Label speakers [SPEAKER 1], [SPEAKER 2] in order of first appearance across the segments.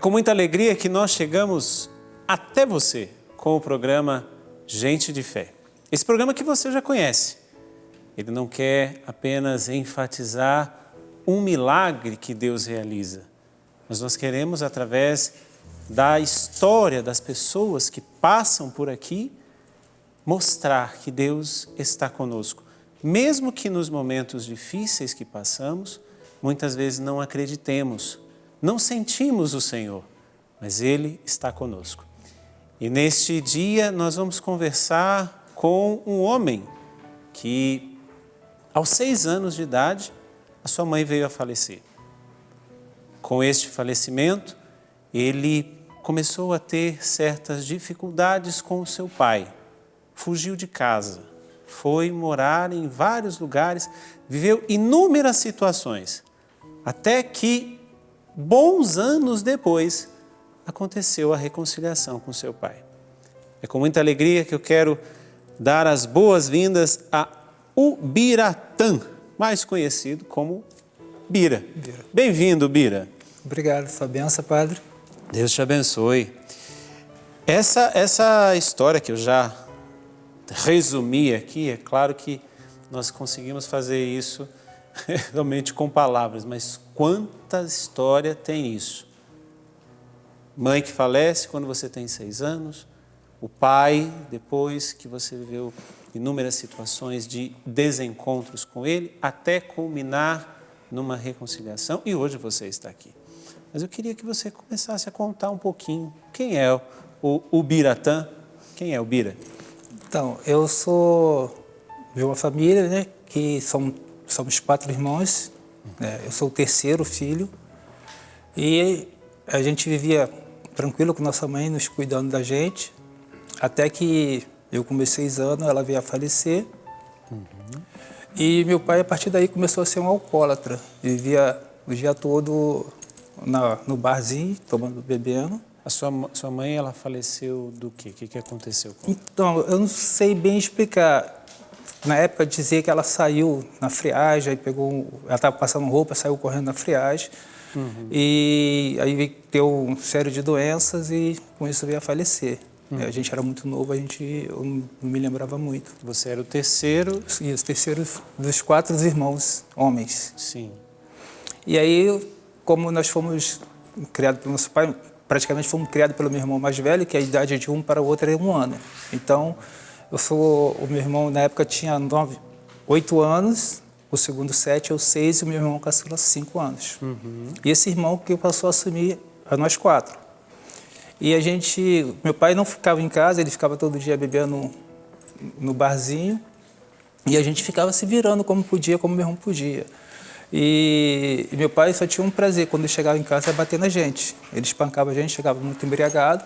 [SPEAKER 1] com muita alegria que nós chegamos até você com o programa Gente de Fé. Esse programa que você já conhece. Ele não quer apenas enfatizar um milagre que Deus realiza, mas nós queremos, através da história das pessoas que passam por aqui, mostrar que Deus está conosco. Mesmo que nos momentos difíceis que passamos, muitas vezes não acreditemos, não sentimos o Senhor, mas Ele está conosco. E neste dia nós vamos conversar com um homem que, aos 6 anos de idade, a sua mãe veio a falecer. Com este falecimento, ele começou a ter certas dificuldades com o seu pai. Fugiu de casa, foi morar em vários lugares, viveu inúmeras situações, até que, bons anos depois, aconteceu a reconciliação com seu pai. É com muita alegria que eu quero dar as boas-vindas a Ubiratã, mais conhecido como Bira. Bem-vindo, Bira.
[SPEAKER 2] Obrigado, sua benção, Padre.
[SPEAKER 1] Deus te abençoe. Essa história que eu já resumi aqui, é claro que nós conseguimos fazer isso realmente com palavras, mas quanta história tem isso? Mãe que falece quando você tem 6 anos, o pai, depois que você viveu inúmeras situações de desencontros com ele, até culminar numa reconciliação, e hoje você está aqui. Mas eu queria que você começasse a contar um pouquinho quem é o Ubiratã. Quem é o Bira?
[SPEAKER 2] Então, eu sou de uma família, né, que somos 4 irmãos, né, eu sou o terceiro filho, e a gente vivia tranquilo com nossa mãe, nos cuidando da gente, até que eu com meus 6 anos, ela veio a falecer, e meu pai, a partir daí, começou a ser um alcoólatra, vivia o dia todo no barzinho, bebendo.
[SPEAKER 1] A sua mãe, ela faleceu do quê? O que aconteceu com ela?
[SPEAKER 2] Então, eu não sei bem explicar. Na época, dizia que ela saiu na friagem, ela estava passando roupa, saiu correndo na friagem. E aí deu uma série de doenças e com isso veio a falecer. A gente era muito novo, eu não me lembrava muito.
[SPEAKER 1] Você era o terceiro?
[SPEAKER 2] Sim, os terceiros dos 4 irmãos, homens.
[SPEAKER 1] Sim.
[SPEAKER 2] E aí, como nós fomos criados pelo nosso pai, praticamente fomos criados pelo meu irmão mais velho, que a idade de um para o outro era 1 ano. Então, o meu irmão na época tinha 8 anos, o segundo 7, eu 6 e o meu irmão caçula 5 anos. E esse irmão que passou a assumir a nós 4. E meu pai não ficava em casa, ele ficava todo dia bebendo no barzinho, e a gente ficava se virando como podia, como meu irmão podia. E meu pai só tinha um prazer, quando ele chegava em casa, era bater na gente. Ele espancava a gente, chegava muito embriagado,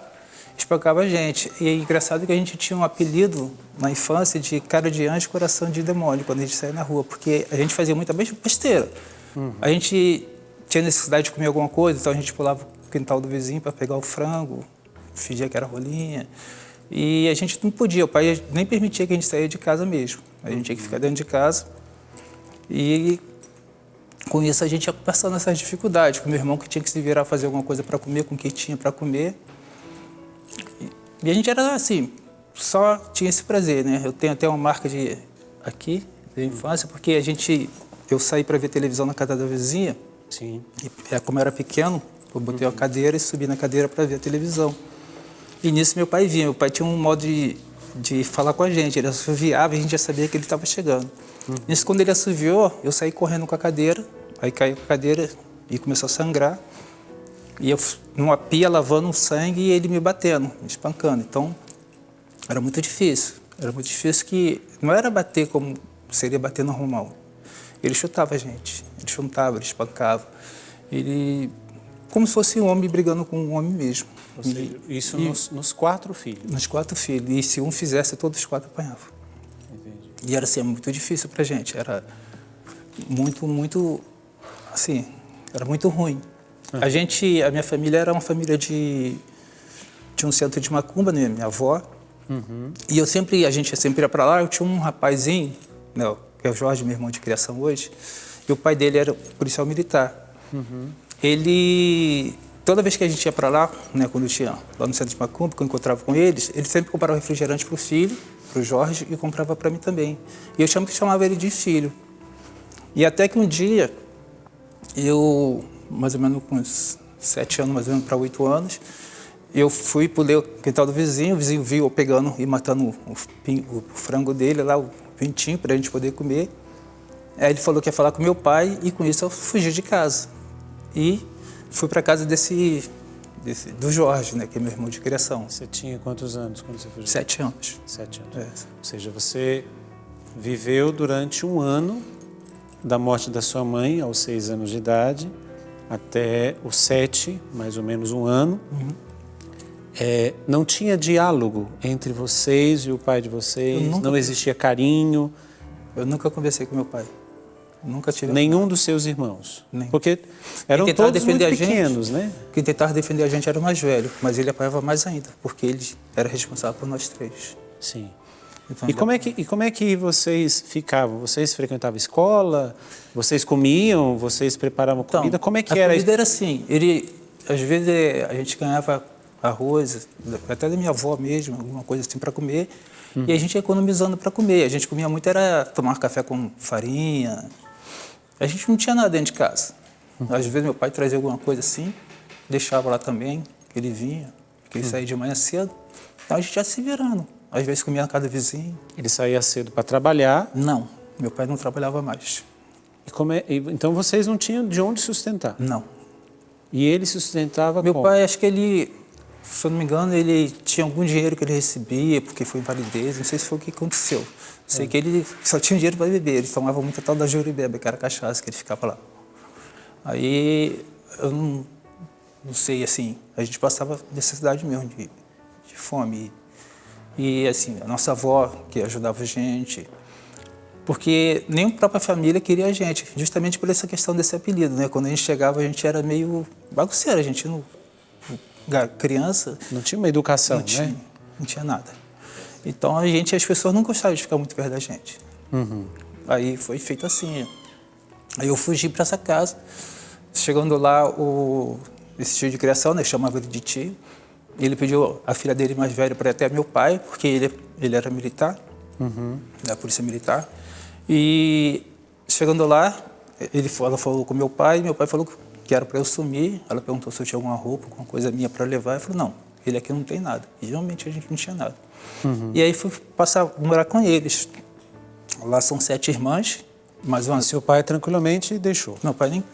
[SPEAKER 2] espancava a gente. E é engraçado que a gente tinha um apelido na infância de cara de anjo, coração de demônio, quando a gente saía na rua, porque a gente fazia muita besteira. A gente tinha necessidade de comer alguma coisa, então a gente pulava o quintal do vizinho para pegar o frango, fingia que era rolinha. E a gente não podia, o pai nem permitia que a gente saísse de casa mesmo. A gente tinha que ficar dentro de casa. E com isso a gente ia passando essas dificuldades, com meu irmão que tinha que se virar fazer alguma coisa para comer, com o que tinha para comer. E a gente era assim, só tinha esse prazer, né? Eu tenho até uma marca aqui, da infância, porque eu saí para ver televisão na casa da vizinha.
[SPEAKER 1] Sim.
[SPEAKER 2] E como eu era pequeno, eu botei uma cadeira e subi na cadeira para ver a televisão. E nisso meu pai vinha. Meu pai tinha um modo de falar com a gente. Ele assoviava e a gente já sabia que ele estava chegando. Nisso, quando ele assoviou, eu saí correndo com a cadeira. Aí caiu com a cadeira e começou a sangrar. E eu numa pia lavando um sangue e ele me batendo, me espancando. Então, era muito difícil. Era muito difícil que não era bater como seria bater normal. Ele chutava a gente. Ele chutava, ele espancava. Como se fosse um homem brigando com um homem mesmo.
[SPEAKER 1] Ou seja, isso nos 4 filhos?
[SPEAKER 2] Nos 4 filhos. E se um fizesse, todos os 4 apanhavam.
[SPEAKER 1] Entendi.
[SPEAKER 2] E era assim, muito difícil pra gente. Era muito, assim, era muito ruim. A minha família era uma família de um centro de macumba, né? Minha avó. E a gente sempre ia pra lá. Eu tinha um rapazinho, né, que é o Jorge, meu irmão de criação hoje, e o pai dele era policial militar. Ele toda vez que a gente ia para lá, né, quando eu tinha lá no centro de Macumba, que eu encontrava com eles, ele sempre comprava refrigerante para o filho, para o Jorge, e comprava para mim também. E eu chamava ele de filho. E até que um dia, eu, mais ou menos com uns 7 anos, mais ou menos para 8 anos, eu fui pulei o quintal do vizinho, o vizinho viu eu pegando e matando o frango dele lá, o pintinho, para a gente poder comer. Aí ele falou que ia falar com meu pai e com isso eu fugi de casa. E fui para casa do Jorge, né, que é meu irmão de criação.
[SPEAKER 1] Você tinha quantos anos quando você fugiu?
[SPEAKER 2] 7 anos.
[SPEAKER 1] 7 anos.
[SPEAKER 2] É.
[SPEAKER 1] Ou seja, você viveu durante um ano da morte da sua mãe, aos 6 anos de idade, até os 7, mais ou menos um ano. Não tinha diálogo entre vocês e o pai de vocês? Não existia carinho?
[SPEAKER 2] Eu nunca conversei com meu pai. Nunca tive.
[SPEAKER 1] Nenhum dos seus irmãos?
[SPEAKER 2] Nem.
[SPEAKER 1] Porque eram todos muito pequenos, né?
[SPEAKER 2] Quem tentava defender a gente era o mais velho, mas ele apanhava mais ainda, porque ele era responsável por nós 3.
[SPEAKER 1] Sim.
[SPEAKER 2] Então,
[SPEAKER 1] E como é que vocês ficavam? Vocês frequentavam escola? Vocês comiam? Vocês preparavam comida? Como é que era
[SPEAKER 2] a
[SPEAKER 1] isso?
[SPEAKER 2] comida era assim, às vezes a gente ganhava arroz, até da minha avó mesmo, alguma coisa assim para comer, e a gente ia economizando para comer. A gente comia muito, era tomar café com farinha. A gente não tinha nada dentro de casa. Às vezes meu pai trazia alguma coisa assim, deixava lá também, que ele vinha, que ele saía de manhã cedo. Então a gente ia se virando. Às vezes comia na casa do vizinho.
[SPEAKER 1] Ele saía cedo para trabalhar?
[SPEAKER 2] Não, meu pai não trabalhava mais.
[SPEAKER 1] Então vocês não tinham de onde sustentar?
[SPEAKER 2] Não.
[SPEAKER 1] E ele sustentava
[SPEAKER 2] Meu
[SPEAKER 1] como?
[SPEAKER 2] pai, acho que ele, se eu não me engano, ele tinha algum dinheiro que ele recebia, porque foi invalidez, não sei se foi o que aconteceu. Sei que ele só tinha dinheiro para beber, ele tomava muita tal da Juribeba, que era cachaça, que ele ficava lá. Aí, eu não sei, assim, a gente passava necessidade mesmo de fome. E, assim, a nossa avó, que ajudava a gente, porque nem a própria família queria a gente, justamente por essa questão desse apelido, né? Quando a gente chegava, a gente era meio bagunceiro, a gente não... Criança...
[SPEAKER 1] Não tinha uma educação,
[SPEAKER 2] né? Não tinha nada. Então, as pessoas não gostavam de ficar muito perto da gente. Aí foi feito assim. Aí eu fugi para essa casa. Chegando lá, esse tio de criação, né, chamava ele de tio, ele pediu a filha dele mais velha para ir até meu pai, porque ele era militar, da polícia militar. E chegando lá, ela falou com meu pai falou que era para eu sumir. Ela perguntou se eu tinha alguma roupa, alguma coisa minha para levar. Eu falei, não, ele aqui não tem nada. E realmente a gente não tinha nada. E aí fui morar com eles. Lá são 7 irmãs, mais uma...
[SPEAKER 1] Seu pai tranquilamente deixou?
[SPEAKER 2] Meu pai nem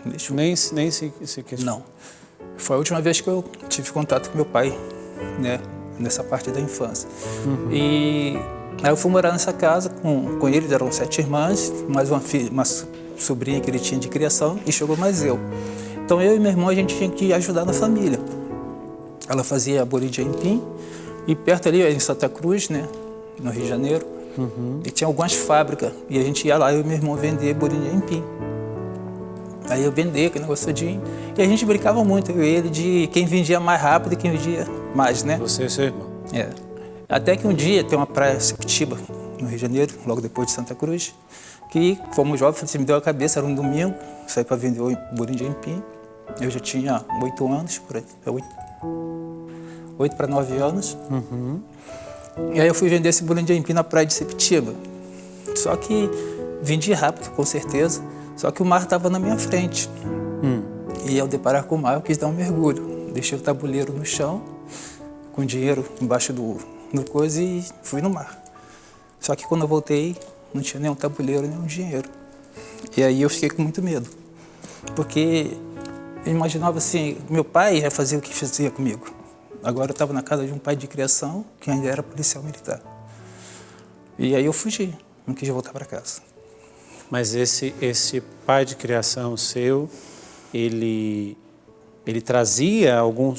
[SPEAKER 2] deixou.
[SPEAKER 1] Nem se questionou?
[SPEAKER 2] Não. Foi a última vez que eu tive contato com meu pai, né, nessa parte da infância. E aí eu fui morar nessa casa com eles, eram 7 irmãs, mais uma sobrinha que ele tinha de criação, e chegou mais eu. Então eu e meu irmão, a gente tinha que ajudar na família. Ela fazia bolinho de aipim, e perto ali, em Santa Cruz, né, no Rio de Janeiro, e tinha algumas fábricas, e a gente ia lá, eu e meu irmão, vender bolinho de aipim. Aí eu vendia aquele negócio todinho, e a gente brincava muito, eu e ele, de quem vendia mais rápido e quem vendia mais, né?
[SPEAKER 1] Você e seu irmão?
[SPEAKER 2] É. Até que um dia, tem uma praia, Sepetiba, no Rio de Janeiro, logo depois de Santa Cruz, que, como jovem, me deu a cabeça, era um domingo, saí para vender o bolinho de aipim. Eu já tinha 8 anos, por aí, 8 para 9 anos. E aí eu fui vender esse bolinho de aipim na praia de Sepetiba. Só que vendi rápido, com certeza. Só que o mar estava na minha frente. E ao deparar com o mar, eu quis dar um mergulho. Deixei o tabuleiro no chão, com dinheiro embaixo do coisa, e fui no mar. Só que quando eu voltei, não tinha nenhum tabuleiro, nenhum dinheiro. E aí eu fiquei com muito medo. Porque eu imaginava assim, meu pai ia fazer o que fazia comigo. Agora eu estava na casa de um pai de criação que ainda era policial militar. E aí eu fugi, não quis voltar para casa.
[SPEAKER 1] Mas esse pai de criação seu, ele trazia algum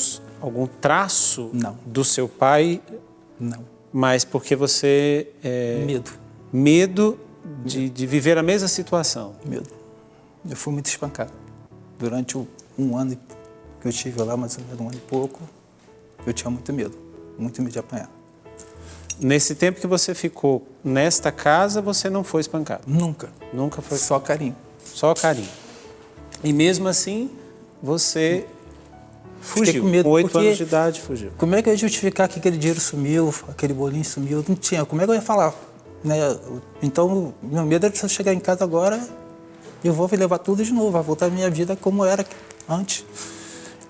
[SPEAKER 1] traço
[SPEAKER 2] Não.
[SPEAKER 1] do seu pai?
[SPEAKER 2] Não.
[SPEAKER 1] Mas porque você...
[SPEAKER 2] Medo.
[SPEAKER 1] Medo de viver a mesma situação?
[SPEAKER 2] Medo. Eu fui muito espancado. Durante um ano que eu estive lá, mais ou menos um ano e pouco, eu tinha muito medo de apanhar.
[SPEAKER 1] Nesse tempo que você ficou nesta casa, você não foi espancado?
[SPEAKER 2] Nunca.
[SPEAKER 1] Nunca foi?
[SPEAKER 2] Só carinho.
[SPEAKER 1] Só carinho. E mesmo assim, você Fugiu.
[SPEAKER 2] com medo,
[SPEAKER 1] Com 8
[SPEAKER 2] porque
[SPEAKER 1] anos de idade, fugiu.
[SPEAKER 2] como é que eu ia justificar que aquele dinheiro sumiu, aquele bolinho sumiu? Não tinha. Como é que eu ia falar? Né? Então, meu medo era de eu chegar em casa agora, eu vou levar tudo de novo, vai voltar a minha vida como era antes.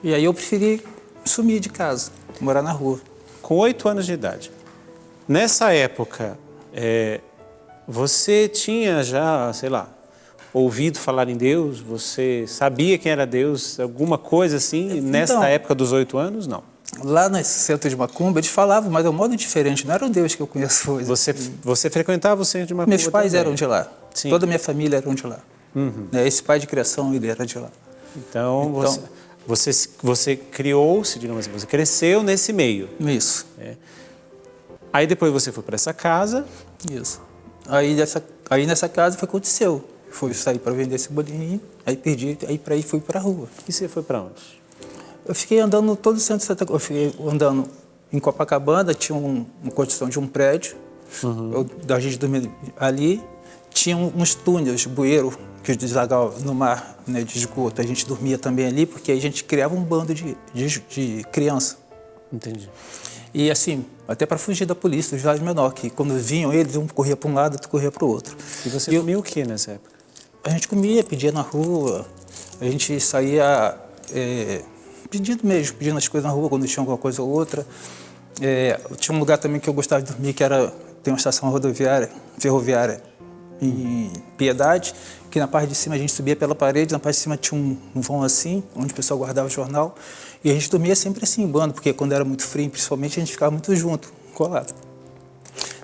[SPEAKER 2] E aí eu preferi sumir de casa, morar na rua.
[SPEAKER 1] Com 8 anos de idade. Nessa época, você tinha já, sei lá, ouvido falar em Deus? Você sabia quem era Deus? Alguma coisa assim? Nesta época dos 8 anos, não.
[SPEAKER 2] Lá no centro de Macumba, eles falavam, mas de um modo diferente. Não era o Deus que eu conheço hoje.
[SPEAKER 1] Você frequentava o centro de Macumba?
[SPEAKER 2] Meus pais
[SPEAKER 1] também?
[SPEAKER 2] eram de lá.
[SPEAKER 1] Sim.
[SPEAKER 2] Toda a minha família eram de lá. Esse pai de criação, ele era de lá.
[SPEAKER 1] Então você criou-se, digamos assim, você cresceu nesse meio.
[SPEAKER 2] Isso.
[SPEAKER 1] Aí depois você foi para essa casa.
[SPEAKER 2] Isso. Aí nessa casa foi o que aconteceu. Fui sair para vender esse bolinho, aí perdi, aí fui para a rua.
[SPEAKER 1] E você foi para onde?
[SPEAKER 2] Eu fiquei andando todo o centro de Santa Cruz. Eu fiquei andando em Copacabana, tinha uma construção de um prédio. A gente dormia ali. Tinha uns túneis, bueiro, que deslagavam no mar, né, de esgoto. A gente dormia também ali, porque a gente criava um bando de criança.
[SPEAKER 1] Entendi.
[SPEAKER 2] E assim, até para fugir da polícia, dos lados menores, que quando vinham eles, um corria para um lado, outro corria para o outro.
[SPEAKER 1] E você comia o que nessa época?
[SPEAKER 2] A gente comia, pedia na rua, a gente saía pedindo mesmo, pedindo as coisas na rua quando tinha alguma coisa ou outra. Tinha um lugar também que eu gostava de dormir, tem uma estação ferroviária em Piedade, que na parte de cima a gente subia pela parede, na parte de cima tinha um vão assim, onde o pessoal guardava o jornal, e a gente dormia sempre assim em bando, porque quando era muito frio, principalmente, a gente ficava muito junto, colado.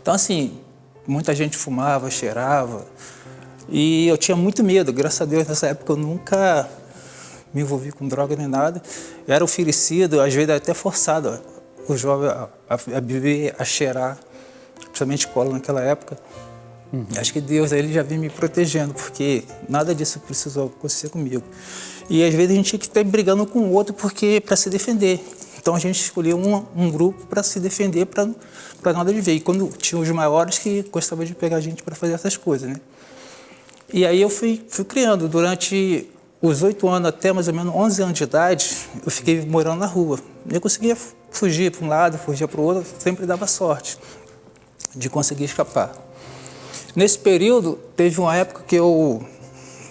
[SPEAKER 2] Então assim, muita gente fumava, cheirava, e eu tinha muito medo. Graças a Deus, nessa época eu nunca me envolvi com droga nem nada. Eu era oferecido, às vezes até forçado, o jovem a beber, a cheirar, principalmente cola naquela época. Acho que Deus ele já vinha me protegendo, porque nada disso precisou acontecer comigo. E às vezes a gente tinha que estar brigando com o outro para se defender. Então a gente escolheu um grupo para se defender, para nada de ver. E quando tinha os maiores que gostavam de pegar a gente para fazer essas coisas, né? E aí eu fui criando. Durante os 8 anos até mais ou menos 11 anos de idade, eu fiquei morando na rua. Eu conseguia fugir para um lado, fugir para o outro, sempre dava sorte de conseguir escapar. Nesse período, teve uma época que eu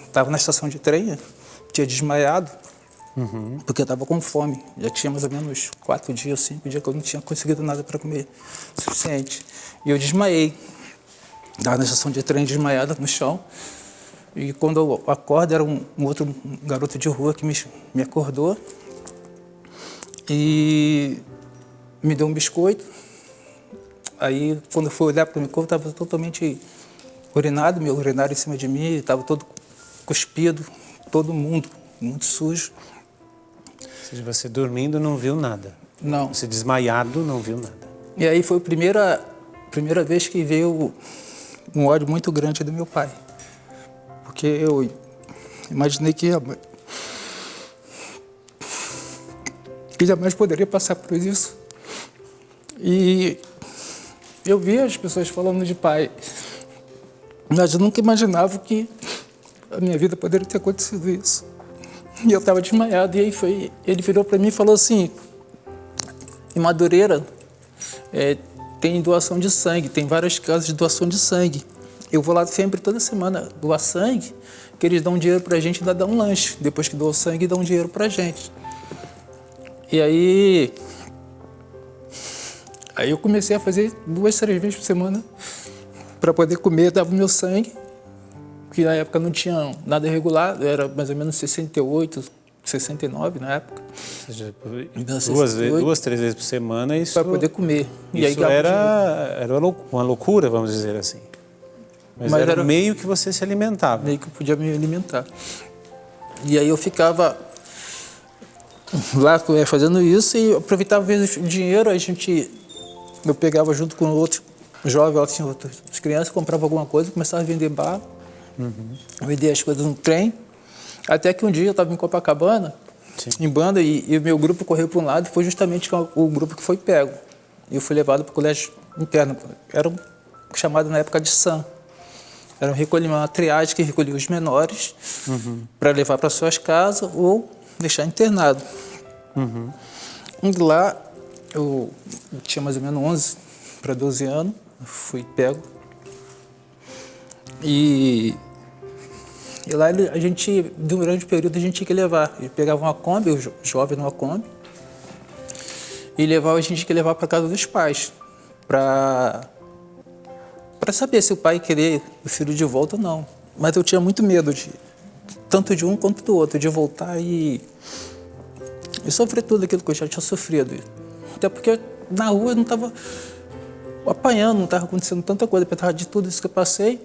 [SPEAKER 2] estava na estação de trem, tinha desmaiado, porque eu estava com fome. Já tinha mais ou menos 4 dias, 5 dias que eu não tinha conseguido nada para comer suficiente. E eu desmaiei. Estava na estação de trem desmaiado no chão. E quando eu acordo, era um outro garoto de rua que me acordou e me deu um biscoito. Aí, quando eu fui olhar para o meu corpo, estava totalmente urinado, meu urinário em cima de mim, estava todo cuspido, todo mundo, muito sujo.
[SPEAKER 1] Ou seja, você dormindo não viu nada?
[SPEAKER 2] Não.
[SPEAKER 1] Você desmaiado não viu nada?
[SPEAKER 2] E aí foi a primeira vez que veio um ódio muito grande do meu pai. Porque eu imaginei que jamais poderia passar por isso. E eu via as pessoas falando de pai, mas eu nunca imaginava que a minha vida poderia ter acontecido isso. E eu estava desmaiado, e aí ele virou para mim e falou assim: em Madureira tem doação de sangue, tem várias casas de doação de sangue. Eu vou lá sempre, toda semana, doar sangue, que eles dão dinheiro para a gente e ainda dão um lanche. Depois que doam sangue, dão dinheiro para a gente. E aí eu comecei a fazer 2, 3 vezes por semana para poder comer, dava o meu sangue, que na época não tinha nada regular, era mais ou menos 68, 69 na época.
[SPEAKER 1] Ou seja,
[SPEAKER 2] 68,
[SPEAKER 1] 2, 3 vezes por semana, isso...
[SPEAKER 2] para poder comer.
[SPEAKER 1] E isso aí era uma loucura, vamos dizer assim. Mas era o meio que você se alimentava.
[SPEAKER 2] Meio que eu podia me alimentar. E aí eu ficava lá fazendo isso e aproveitava às vezes o dinheiro, eu pegava junto com outros jovens, lá tinha outras crianças, comprava alguma coisa, começava a vender bar, vender as coisas no trem. Até que um dia eu estava em Copacabana, em banda, e o meu grupo correu para um lado e foi justamente o grupo que foi pego. E eu fui levado para o colégio interno. Era chamado na época de SAM. Era uma triagem que recolhia os menores para levar para suas casas ou deixar internado. E lá, eu tinha mais ou menos 11 para 12 anos, fui pego. E lá a gente, durante o período, a gente tinha que levar. Ele pegava uma Kombi, o jovem numa Kombi, e levava, a gente tinha que levar para casa dos pais, para saber se o pai queria o filho de volta ou não. Mas eu tinha muito medo, tanto de um quanto do outro, de voltar e sofrer tudo aquilo que eu já tinha sofrido. Até porque na rua eu não estava apanhando, não estava acontecendo tanta coisa, apesar de tudo isso que eu passei.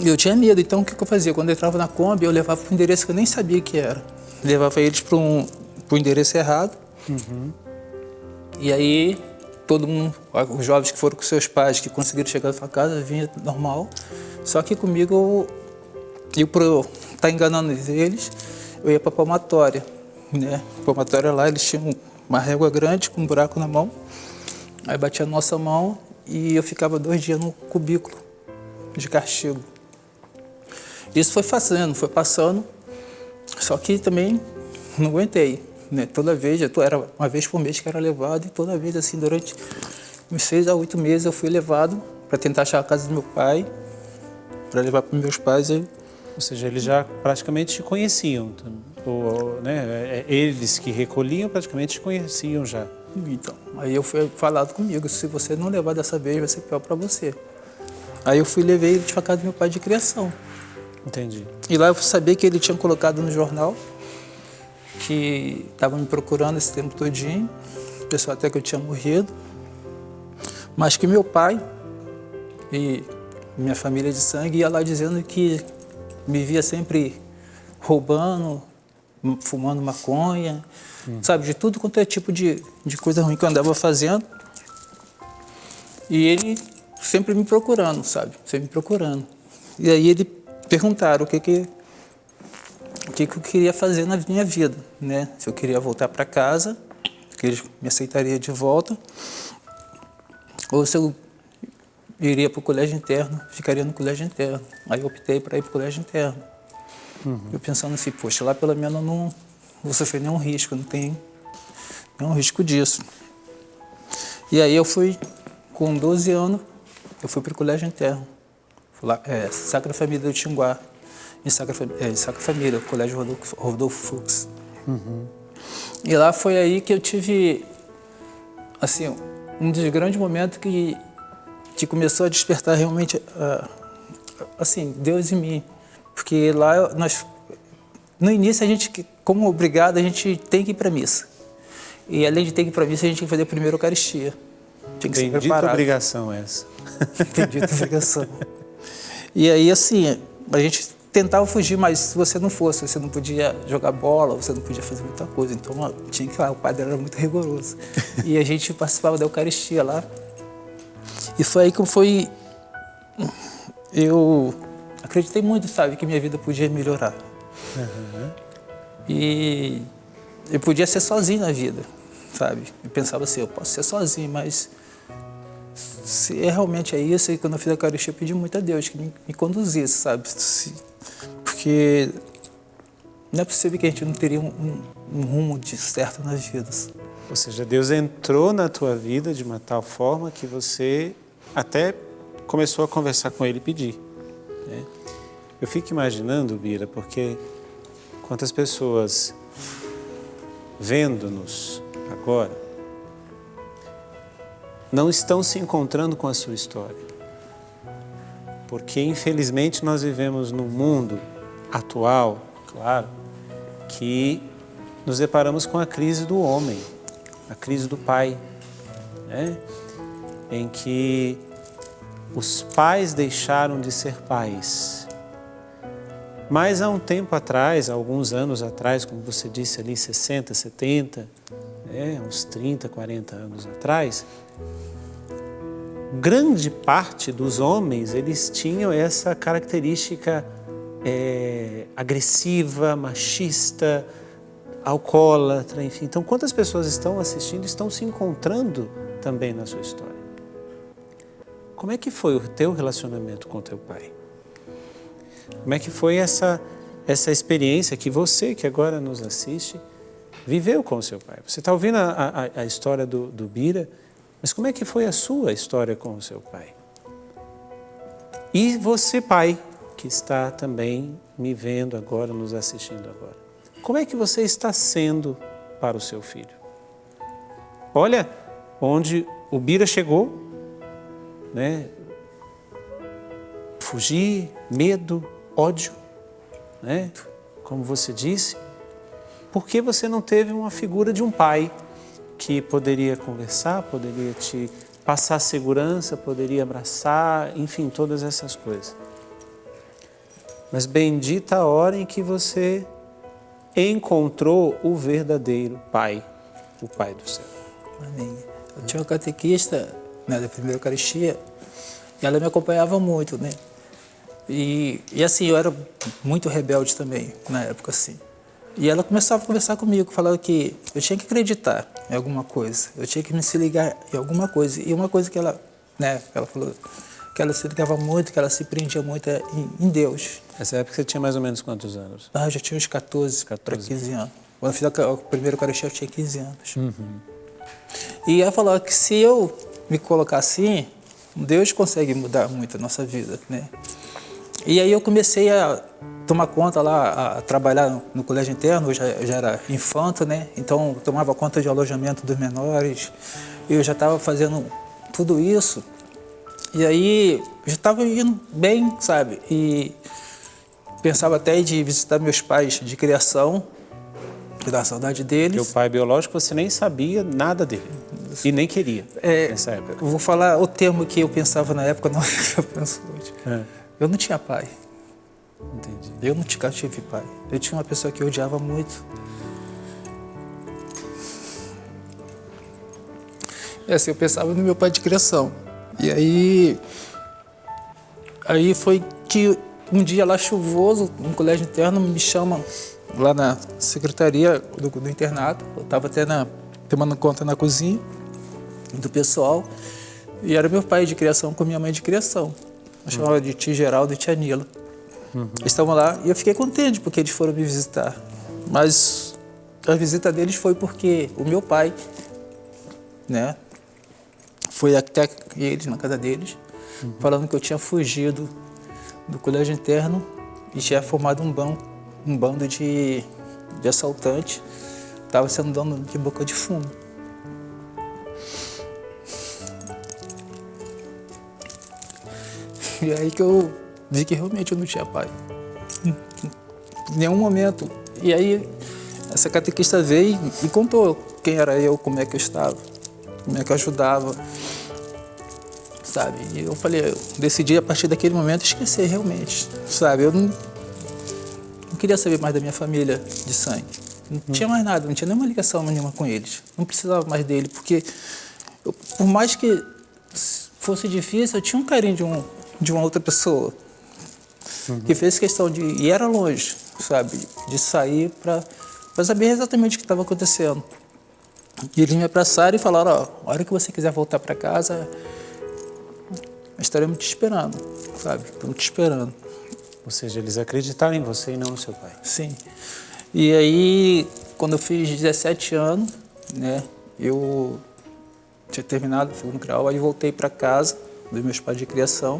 [SPEAKER 2] Eu tinha medo, então o que eu fazia? Quando eu entrava na Kombi, eu levava para um endereço que eu nem sabia que era. Levava eles para um endereço errado. E aí, todo mundo, os jovens que foram com seus pais, que conseguiram chegar na sua casa, vinha normal. Só que comigo, eu por estar enganando eles, eu ia para a palmatória. Né? A palmatória lá, eles tinham uma régua grande com um buraco na mão. Aí batia na nossa mão e eu ficava 2 dias no cubículo de castigo. Isso foi passando, só que também não aguentei. Né? Toda vez, era uma vez por mês que era levado, e toda vez assim, durante uns 6 a 8 meses eu fui levado para tentar achar a casa do meu pai, para levar para meus pais.
[SPEAKER 1] Ou seja, eles já praticamente te conheciam, né? Eles que recolhiam praticamente te conheciam já.
[SPEAKER 2] Então, aí eu fui falado comigo, se você não levar dessa vez, vai ser pior para você. Aí eu levei ele para casa do meu pai de criação.
[SPEAKER 1] Entendi.
[SPEAKER 2] E lá eu sabia que ele tinha colocado no jornal que estava me procurando esse tempo todinho, pessoal até que eu tinha morrido, mas que meu pai e minha família de sangue ia lá dizendo que me via sempre roubando, fumando maconha, sabe, de tudo quanto é tipo de coisa ruim que eu andava fazendo. E ele sempre me procurando, sabe, sempre me procurando. E aí ele perguntaram o que eu queria fazer na minha vida, né? Se eu queria voltar para casa, que eles me aceitariam de volta, ou se eu iria para o colégio interno, ficaria no colégio interno. Aí eu optei para ir para o colégio interno. Eu pensando assim, poxa, lá pelo menos eu não vou sofrer nenhum risco, não tem nenhum risco disso. E aí eu fui, com 12 anos, eu fui para o colégio interno. Fui lá, Sacra Família do Tinguá, em Sacra Família, o colégio Rodolfo Fux. E lá foi aí que eu tive, assim, um dos grandes momentos que começou a despertar realmente, assim, Deus em mim. Porque lá, no início, a gente, como obrigado, a gente tem que ir para a missa. E além de ter que ir para a missa, a gente tem que fazer primeiro a Eucaristia. Tinha que ser preparado.
[SPEAKER 1] Bendita obrigação essa.
[SPEAKER 2] Bendita obrigação. E aí, assim, a gente tentava fugir, mas se você não fosse, você não podia jogar bola, você não podia fazer muita coisa. Então, tinha que ir lá, o padre era muito rigoroso. E a gente participava da Eucaristia lá. E foi aí que eu acreditei muito, sabe, que minha vida podia melhorar. E eu podia ser sozinho na vida, sabe? Eu pensava assim, eu posso ser sozinho, mas se realmente é isso, e quando eu fiz a Eucaristia, eu pedi muito a Deus que me conduzisse, sabe? Porque não é possível que a gente não teria um rumo de certo nas vidas.
[SPEAKER 1] Ou seja, Deus entrou na tua vida de uma tal forma que você até começou a conversar com Ele e pedir. Né? Eu fico imaginando, Bira, porque quantas pessoas vendo-nos agora não estão se encontrando com a sua história. Porque, infelizmente, nós vivemos num mundo atual, claro, que nos deparamos com a crise do homem, a crise do pai, né? Em que os pais deixaram de ser pais. Mas há um tempo atrás, há alguns anos atrás, como você disse ali, 60, 70, uns 30, 40 anos atrás, grande parte dos homens, eles tinham essa característica agressiva, machista, alcoólatra, enfim. Então, quantas pessoas estão assistindo, estão se encontrando também na sua história? Como é que foi o teu relacionamento com o teu pai? Como é que foi essa experiência que você, que agora nos assiste, viveu com o seu pai. Você está ouvindo a história do Bira, mas como é que foi a sua história com o seu pai? E você, pai, que está também me vendo agora, nos assistindo agora. Como é que você está sendo para o seu filho? Olha onde o Bira chegou, né? Fugir, medo, ódio, né? Como você disse. Por que você não teve uma figura de um pai que poderia conversar, poderia te passar segurança, poderia abraçar, enfim, todas essas coisas? Mas bendita a hora em que você encontrou o verdadeiro pai, o Pai do céu.
[SPEAKER 2] Amém. Eu tinha uma catequista, né, da primeira Eucaristia, e ela me acompanhava muito, né? E assim, eu era muito rebelde também, na época, assim. E ela começava a conversar comigo, falando que eu tinha que acreditar em alguma coisa, eu tinha que me se ligar em alguma coisa. E uma coisa que ela, né, ela falou, que ela se ligava muito, que ela se prendia muito em Deus.
[SPEAKER 1] Nessa época você tinha mais ou menos quantos anos?
[SPEAKER 2] Ah, eu já tinha uns 14 para 15 anos. Quando eu fiz a primeira Eucaristia, eu tinha 15 anos.
[SPEAKER 1] Uhum.
[SPEAKER 2] E ela falou que se eu me colocar assim, Deus consegue mudar muito a nossa vida, né? E aí eu comecei a tomar conta lá, a trabalhar no colégio interno, eu já era infanto, né? Então eu tomava conta de alojamento dos menores, eu já estava fazendo tudo isso. E aí eu já estava indo bem, sabe? E pensava até de visitar meus pais de criação, dar saudade deles.
[SPEAKER 1] Meu pai biológico, você nem sabia nada dele. E nem queria nessa época.
[SPEAKER 2] Eu vou falar o termo que eu pensava na época, não é que eu penso hoje. Eu não tinha pai.
[SPEAKER 1] Entendi.
[SPEAKER 2] Eu nunca tive pai. Eu tinha uma pessoa que eu odiava muito. E assim, eu pensava no meu pai de criação. E aí foi que um dia lá chuvoso, no colégio interno, me chamam lá na secretaria do internato. Eu estava até tomando conta na cozinha do pessoal. E era meu pai de criação com minha mãe de criação. Eu chamava de tio Geraldo e tia Nila. Eles estavam lá e eu fiquei contente porque eles foram me visitar. Mas a visita deles foi porque o meu pai, né, foi até eles, na casa deles, falando que eu tinha fugido do colégio interno e tinha formado um bando de assaltantes. Estava sendo dono de boca de fumo. E aí que eu vi que realmente eu não tinha pai. Em nenhum momento. E aí essa catequista veio e contou quem era eu, como é que eu estava, como é que eu ajudava, sabe? E eu falei, eu decidi a partir daquele momento esquecer realmente, sabe? Eu não queria saber mais da minha família de sangue. Não tinha mais nada, não tinha nenhuma ligação nenhuma com eles. Não precisava mais dele, porque por mais que fosse difícil, eu tinha um carinho de uma outra pessoa que fez questão de... E era longe, sabe? De sair para saber exatamente o que estava acontecendo. E eles me abraçaram e falaram, ó, a hora que você quiser voltar para casa, estaremos te esperando, sabe? Estamos te esperando.
[SPEAKER 1] Ou seja, eles acreditaram em você e não no seu pai.
[SPEAKER 2] Sim. E aí, quando eu fiz 17 anos, né, eu tinha terminado o segundo grau, aí voltei para casa dos meus pais de criação.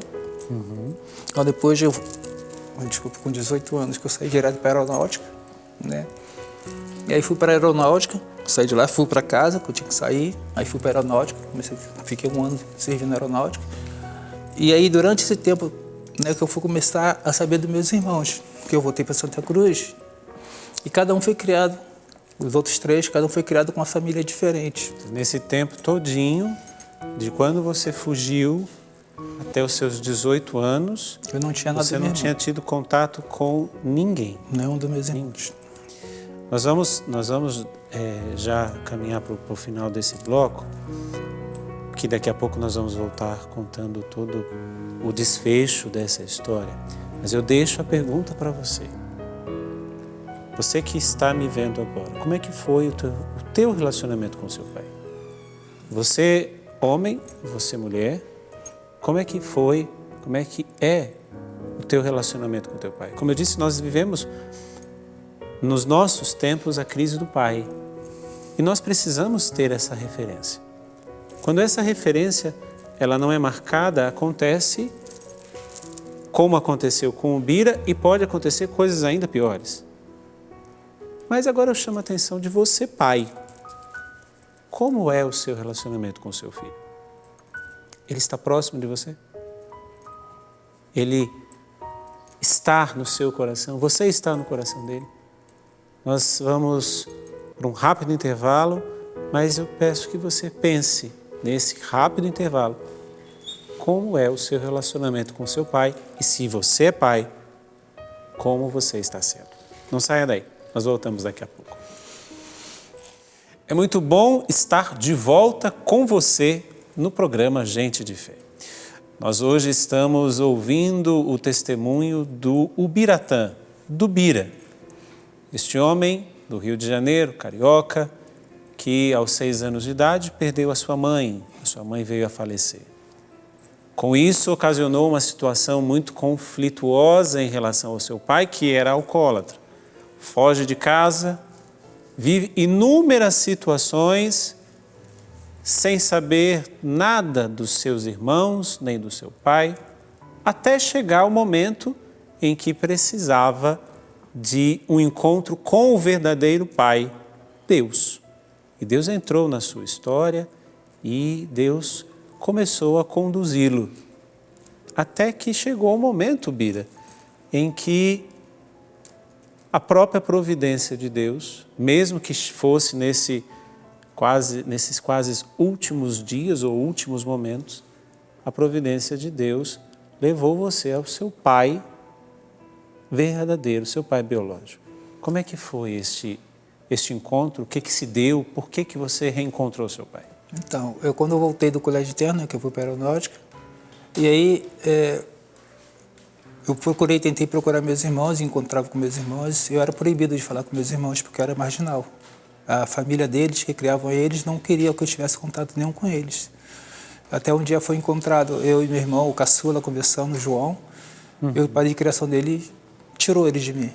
[SPEAKER 2] Então, depois com 18 anos, que eu saí direto para a aeronáutica, né? E aí fui para a aeronáutica, saí de lá, fui para casa, que eu tinha que sair, aí fui para a aeronáutica, fiquei um ano servindo na aeronáutica. E aí, durante esse tempo, né, que eu fui começar a saber dos meus irmãos, que eu voltei para Santa Cruz, e cada um foi criado, os outros três, cada um foi criado com uma família diferente.
[SPEAKER 1] Nesse tempo todinho, de quando você fugiu até os seus 18 anos,
[SPEAKER 2] Eu não tinha nada
[SPEAKER 1] você não tinha tido contato com ninguém.
[SPEAKER 2] Nenhum dos meus irmãos.
[SPEAKER 1] Nós vamos já caminhar para o final desse bloco, que daqui a pouco nós vamos voltar contando todo o desfecho dessa história. Mas eu deixo a pergunta para você. Você que está me vendo agora, como é que foi o teu relacionamento com seu pai? Você, homem, você, mulher, como é que foi, como é que é o teu relacionamento com teu pai? Como eu disse, nós vivemos nos nossos tempos a crise do pai. E nós precisamos ter essa referência. Quando essa referência ela não é marcada, acontece como aconteceu com o Bira e pode acontecer coisas ainda piores. Mas agora eu chamo a atenção de você, pai. Como é o seu relacionamento com o seu filho? Ele está próximo de você? Ele está no seu coração? Você está no coração dele? Nós vamos para um rápido intervalo, mas eu peço que você pense nesse rápido intervalo como é o seu relacionamento com seu pai e, se você é pai, como você está sendo. Não saia daí, nós voltamos daqui a pouco. É muito bom estar de volta com você no programa Gente de Fé. Nós hoje estamos ouvindo o testemunho do Ubiratã, do Bira. Este homem do Rio de Janeiro, carioca, que aos 6 anos de idade perdeu a sua mãe veio a falecer. Com isso, ocasionou uma situação muito conflituosa em relação ao seu pai, que era alcoólatra. Foge de casa, vive inúmeras situações sem saber nada dos seus irmãos, nem do seu pai, até chegar o momento em que precisava de um encontro com o verdadeiro Pai, Deus. E Deus entrou na sua história e Deus começou a conduzi-lo. Até que chegou o momento, Bira, em que a própria providência de Deus, mesmo que fosse nesses quase últimos dias ou últimos momentos, a providência de Deus levou você ao seu pai verdadeiro, seu pai biológico. Como é que foi este encontro? O que se deu? Por que você reencontrou seu pai?
[SPEAKER 2] Então, quando eu voltei do colégio interno, que eu fui para a aeronáutica, e aí eu tentei procurar meus irmãos, encontrava com meus irmãos, e eu era proibido de falar com meus irmãos, porque eu era marginal. A família deles, que criavam eles, não queria que eu tivesse contato nenhum com eles. Até um dia foi encontrado, eu e meu irmão, o caçula, conversando, o João, e o pai de criação dele tirou ele de mim.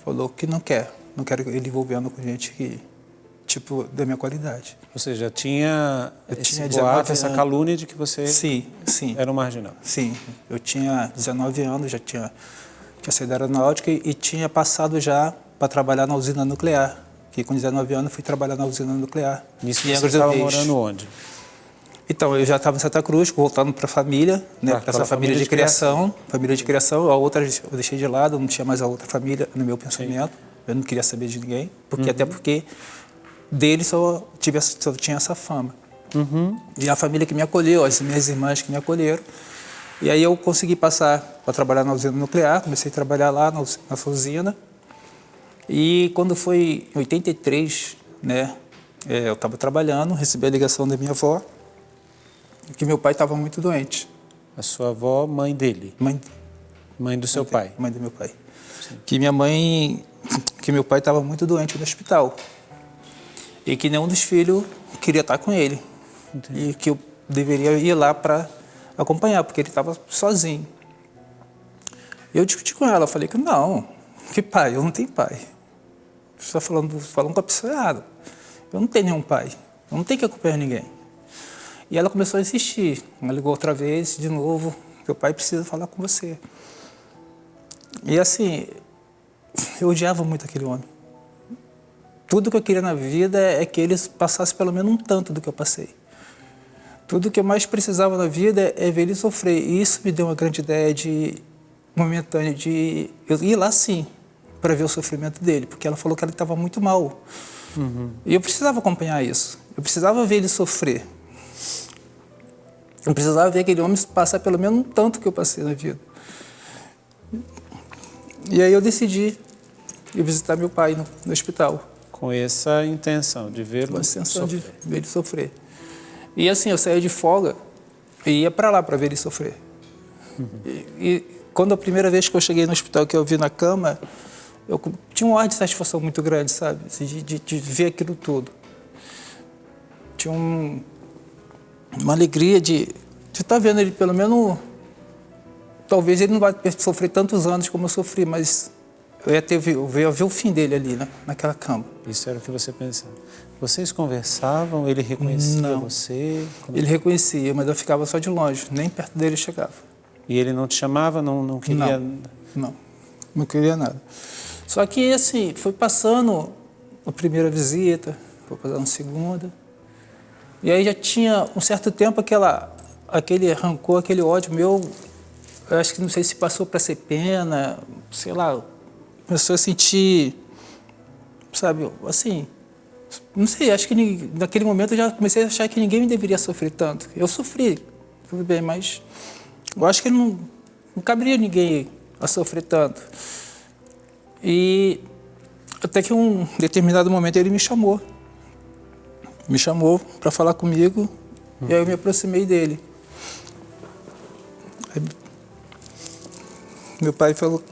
[SPEAKER 2] Falou que não quero ele envolvendo com gente que, tipo, da minha qualidade.
[SPEAKER 1] Ou seja, tinha esse
[SPEAKER 2] 19
[SPEAKER 1] boato, essa
[SPEAKER 2] anos.
[SPEAKER 1] calúnia de que você
[SPEAKER 2] Sim.
[SPEAKER 1] era um marginal.
[SPEAKER 2] Sim, eu tinha 19 anos, já tinha saído da aeronáutica e tinha passado já para trabalhar na usina nuclear. Que com 19 anos fui trabalhar na usina nuclear.
[SPEAKER 1] Nisso você estava morando onde?
[SPEAKER 2] Então, eu já estava em Santa Cruz, voltando para a família, né, para essa família de criação. Família de criação, a outra eu deixei de lado, não tinha mais a outra família no meu pensamento. Sim. Eu não queria saber de ninguém, até porque dele só tinha essa fama. E a família que me acolheu, as minhas irmãs que me acolheram. E aí eu consegui passar para trabalhar na usina nuclear, comecei a trabalhar lá nessa usina. E quando foi em 83, né, eu estava trabalhando, recebi a ligação da minha avó, que meu pai estava muito doente.
[SPEAKER 1] A sua avó, mãe dele? Mãe do seu pai?
[SPEAKER 2] Mãe do meu pai. Sim. Que meu pai estava muito doente no hospital. E que nenhum dos filhos queria estar com ele. Entendi. E que eu deveria ir lá para acompanhar, porque ele estava sozinho. Eu discuti com ela, falei que não, que pai? Eu não tenho pai. Você está falando com a pessoa errada. Eu não tenho nenhum pai, eu não tenho que acompanhar ninguém. E ela começou a insistir, ela ligou outra vez, de novo, meu pai precisa falar com você. E assim, eu odiava muito aquele homem. Tudo que eu queria na vida é que ele passasse pelo menos um tanto do que eu passei. Tudo que eu mais precisava na vida é ver ele sofrer. E isso me deu uma grande ideia momentânea de eu ir lá sim, para ver o sofrimento dele, porque ela falou que ele estava muito mal. E eu precisava acompanhar isso. Eu precisava ver ele sofrer. Eu precisava ver aquele homem passar pelo menos um tanto que eu passei na vida. E aí eu decidi ir visitar meu pai no hospital.
[SPEAKER 1] Com essa intenção de vê-lo sofrer.
[SPEAKER 2] De ver ele sofrer. E assim, eu saía de folga e ia para lá para ver ele sofrer. E quando a primeira vez que eu cheguei no hospital, que eu vi na cama, eu tinha um ar de satisfação muito grande, sabe? De ver aquilo tudo. Tinha uma alegria de estar vendo ele, pelo menos... Talvez ele não vai sofrer tantos anos como eu sofri, mas eu ia ver o fim dele ali, né, naquela cama.
[SPEAKER 1] Isso era o que você pensava. Vocês conversavam, ele reconhecia
[SPEAKER 2] Não.
[SPEAKER 1] você?
[SPEAKER 2] Ele reconhecia, mas eu ficava só de longe, nem perto dele chegava.
[SPEAKER 1] E ele não te chamava, não queria...
[SPEAKER 2] Não queria nada. Só que, assim, foi passando a primeira visita, foi passando a segunda, e aí já tinha um certo tempo aquele rancor, aquele ódio meu, eu acho que não sei se passou para ser pena, sei lá, começou a sentir, sabe, assim, não sei, acho que naquele momento eu já comecei a achar que ninguém deveria sofrer tanto. Eu sofri, tudo bem, mas eu acho que não caberia ninguém a sofrer tanto. E até que um determinado momento ele me chamou para falar comigo, e aí eu me aproximei dele. Aí, meu pai falou...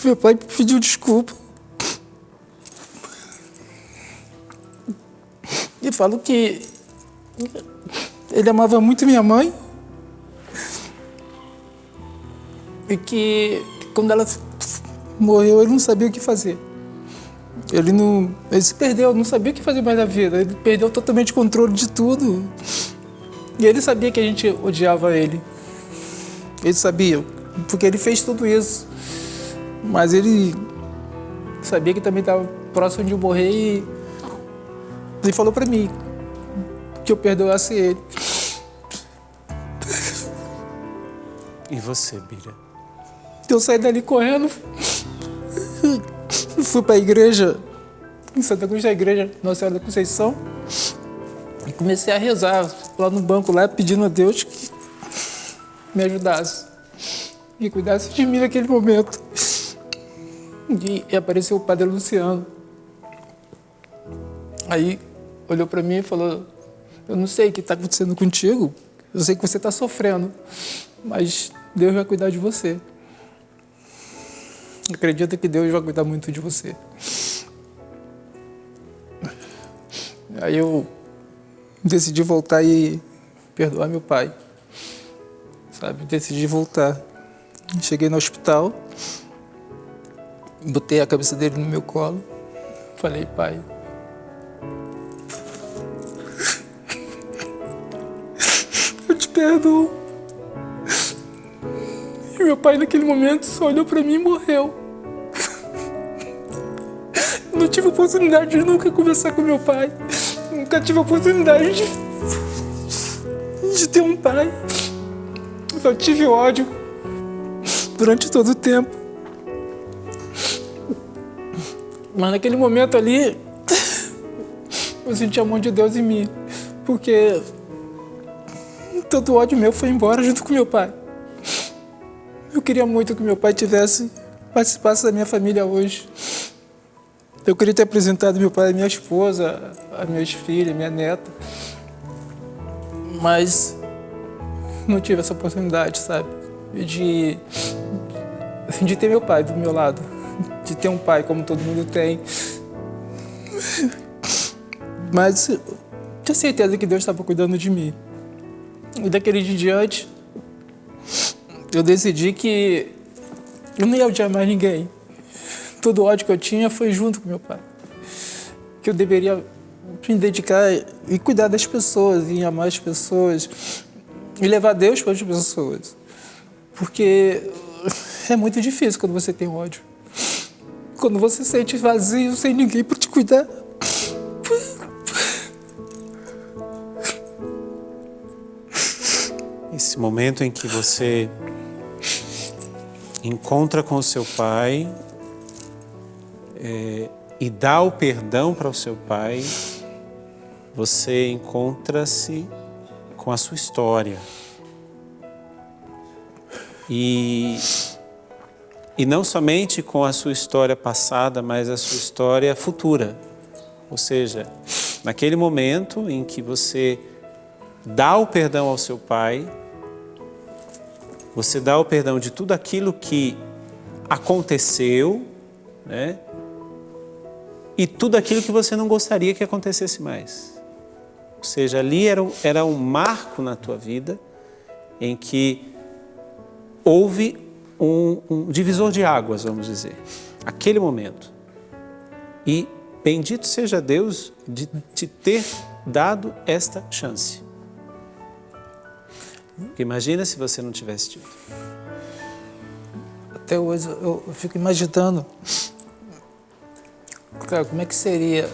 [SPEAKER 2] Meu pai pediu desculpa. E falou que ele amava muito minha mãe. E que quando ela morreu, ele não sabia o que fazer. Ele se perdeu, não sabia o que fazer mais da vida. Ele perdeu totalmente o controle de tudo. E ele sabia que a gente odiava ele. Ele sabia, porque ele fez tudo isso. Mas ele sabia que também estava próximo de morrer e ele falou para mim que eu perdoasse ele.
[SPEAKER 1] E você, Bira?
[SPEAKER 2] Eu saí dali correndo, fui para a igreja, em Santa Cruz da Igreja Nossa Senhora da Conceição, e comecei a rezar lá no banco, lá pedindo a Deus que me ajudasse, que cuidasse de mim naquele momento. E apareceu o Padre Luciano. Aí olhou para mim e falou: eu não sei o que está acontecendo contigo, eu sei que você está sofrendo, mas Deus vai cuidar de você. Acredita que Deus vai cuidar muito de você. Aí eu decidi voltar e perdoar meu pai. Sabe, decidi voltar. Cheguei no hospital, botei a cabeça dele no meu colo, falei: pai, eu te perdoo. E meu pai naquele momento só olhou pra mim e morreu. Não tive oportunidade de nunca conversar com meu pai. Nunca tive oportunidade de ter um pai. Só tive ódio durante todo o tempo. Mas naquele momento ali, eu senti a mão de Deus em mim. Porque todo o ódio meu foi embora junto com meu pai. Eu queria muito que meu pai participasse da minha família hoje. Eu queria ter apresentado meu pai à minha esposa, a meus filhos, a minha neta. Mas não tive essa oportunidade, sabe? De ter meu pai do meu lado. De ter um pai como todo mundo tem. Mas eu tinha certeza que Deus estava cuidando de mim. E daquele dia em diante, eu decidi que eu não ia odiar mais ninguém. Todo o ódio que eu tinha foi junto com meu pai. Que eu deveria me dedicar e cuidar das pessoas, e amar as pessoas, e levar Deus para as pessoas. Porque é muito difícil quando você tem ódio. Quando você se sente vazio, sem ninguém para te cuidar.
[SPEAKER 1] Esse momento em que você encontra com o seu pai e dá o perdão para o seu pai, você encontra-se com a sua história. E não somente com a sua história passada, mas a sua história futura. Ou seja, naquele momento em que você dá o perdão ao seu pai, você dá o perdão de tudo aquilo que aconteceu, né? E tudo aquilo que você não gostaria que acontecesse mais. Ou seja, ali era um marco na tua vida em que houve um divisor de águas, vamos dizer, aquele momento. E bendito seja Deus de te ter dado esta chance. Porque imagina se você não tivesse tido.
[SPEAKER 2] Até hoje eu fico imaginando, cara, como é que seria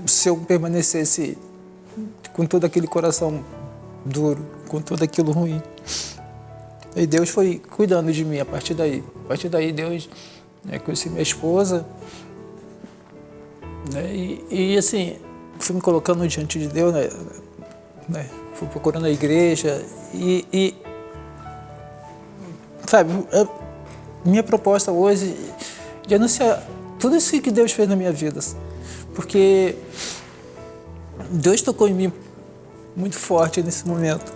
[SPEAKER 2] se eu permanecesse com todo aquele coração duro, com tudo aquilo ruim. E Deus foi cuidando de mim a partir daí. A partir daí Deus conheci minha esposa, né? E assim, fui me colocando diante de Deus, né? Fui procurando a igreja e sabe, minha proposta hoje é de anunciar tudo isso que Deus fez na minha vida, porque Deus tocou em mim muito forte nesse momento.